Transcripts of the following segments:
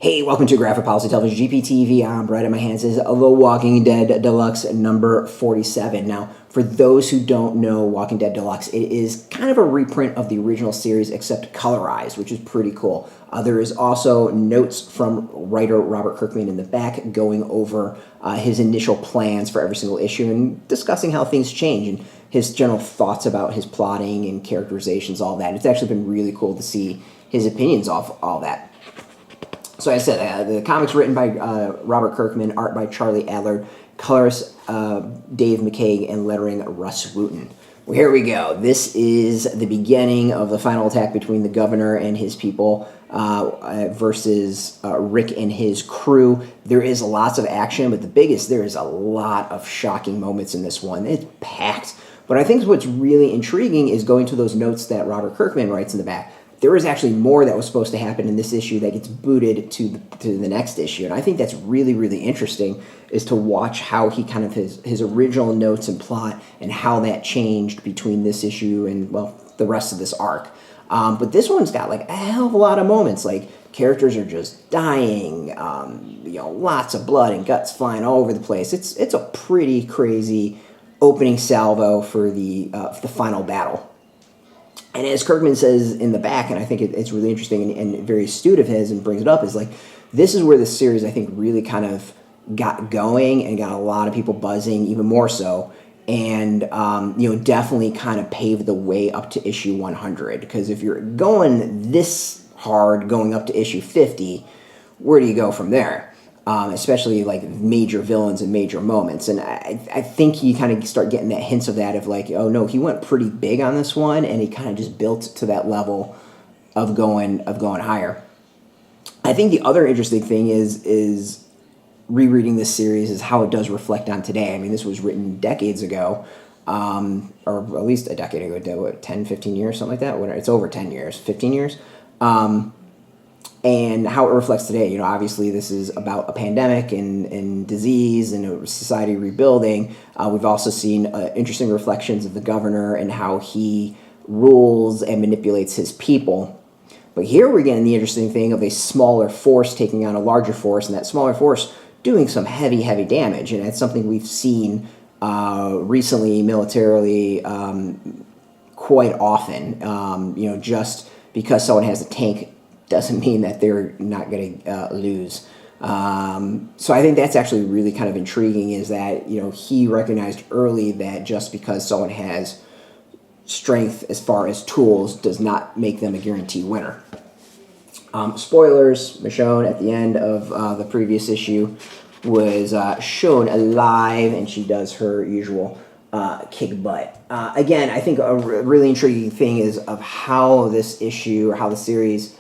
Hey, welcome to Graphic Policy Television GPTV. I'm Brett, and my hands is The Walking Dead Deluxe number 47. Now, for those who don't know Walking Dead Deluxe, it is kind of a reprint of the original series except colorized, which is pretty cool. There is also notes from writer Robert Kirkman in the back going over his initial plans for every single issue and discussing how things change and his general thoughts about his plotting and characterizations, all that. It's actually been really cool to see his opinions off all that. So as I said, the comic's written by Robert Kirkman, art by Charlie Adlard, colorist Dave McCaig, and lettering Rus Wooton. Well, here we go. This is the beginning of the final attack between the governor and his people versus Rick and his crew. There is lots of action, but there is a lot of shocking moments in this one. It's packed. But I think what's really intriguing is going to those notes that Robert Kirkman writes in the back. There was actually more that was supposed to happen in this issue that gets booted to the next issue. And I think that's really, really interesting, is to watch how he kind of his original notes and plot and how that changed between this issue and, well, the rest of this arc. But this one's got like a hell of a lot of moments. Like, characters are just dying, lots of blood and guts flying all over the place. It's a pretty crazy opening salvo for the final battle. And as Kirkman says in the back, and I think it's really interesting and very astute of his and brings it up, is like, this is where the series, I think, really kind of got going and got a lot of people buzzing, even more so, and, definitely kind of paved the way up to issue 100. Because if you're going this hard going up to issue 50, where do you go from there? Especially like major villains and major moments. And I think you kind of start getting that hints of that, of like, oh no, he went pretty big on this one, and he kind of just built to that level of going higher. I think the other interesting thing is rereading this series is how it does reflect on today. I mean, this was written decades ago, or at least a decade ago, 10, 15 years, something like that. It's over 10 years, 15 years. And how it reflects today. Obviously this is about a pandemic and disease and a society rebuilding. We've also seen interesting reflections of the governor and how he rules and manipulates his people. But here we're getting the interesting thing of a smaller force taking on a larger force, and that smaller force doing some heavy, heavy damage. And that's something we've seen recently militarily quite often. Just because someone has a tank doesn't mean that they're not going to lose. So I think that's actually really kind of intriguing, is that, he recognized early that just because someone has strength as far as tools does not make them a guaranteed winner. Spoilers, Michonne at the end of the previous issue was shown alive, and she does her usual kick butt. Again, I think a really intriguing thing is of how this issue, or how the series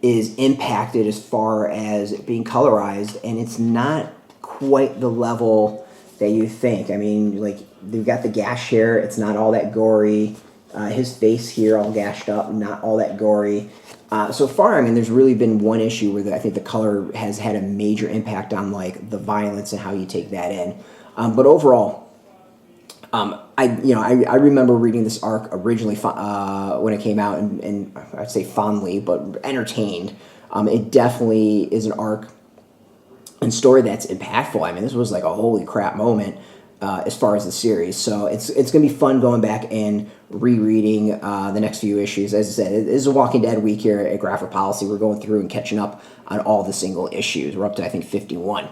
is impacted as far as being colorized, and it's not quite the level that you think. I mean, like, they've got the gash here, it's not all that gory. His face here all gashed up, not all that gory. So far, I mean, there's really been one issue where I think the color has had a major impact on, like, the violence and how you take that in. But overall, I remember reading this arc originally when it came out, and I'd say fondly, but entertained. It definitely is an arc and story that's impactful. I mean, this was like a holy crap moment as far as the series. So it's going to be fun going back and rereading the next few issues. As I said, it is a Walking Dead week here at Graphic Policy. We're going through and catching up on all the single issues. We're up to, I think, 51.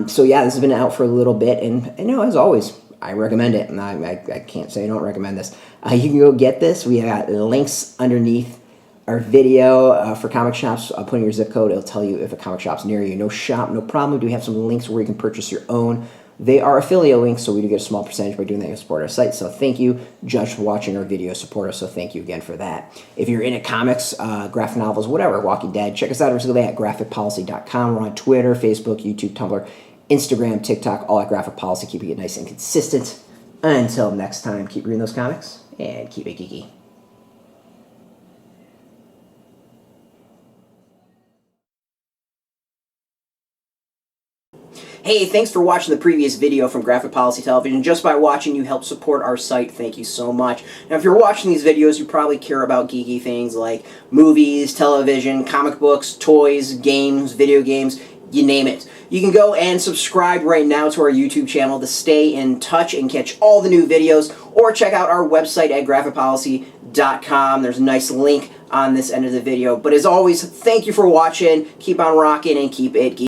So yeah, this has been out for a little bit, and as always, I recommend it, and I can't say I don't recommend this. You can go get this. We got links underneath our video for comic shops. Put in your zip code. It'll tell you if a comic shop's near you. No shop, no problem. We do have some links where you can purchase your own. They are affiliate links, so we do get a small percentage by doing that to support our site. So thank you, Judge, for watching our video. Support us, so thank you again for that. If you're into comics, graphic novels, whatever, Walking Dead, check us out every single day at graphicpolicy.com. We're on Twitter, Facebook, YouTube, Tumblr, Instagram, TikTok, all at Graphic Policy, keeping it nice and consistent. Until next time, keep reading those comics, and keep it geeky. Hey, thanks for watching the previous video from Graphic Policy Television. Just by watching, you help support our site. Thank you so much. Now, if you're watching these videos, you probably care about geeky things like movies, television, comic books, toys, games, video games, you name it. You can go and subscribe right now to our YouTube channel to stay in touch and catch all the new videos, or check out our website at graphicpolicy.com. There's a nice link on this end of the video. But as always, thank you for watching. Keep on rocking and keep it geeky.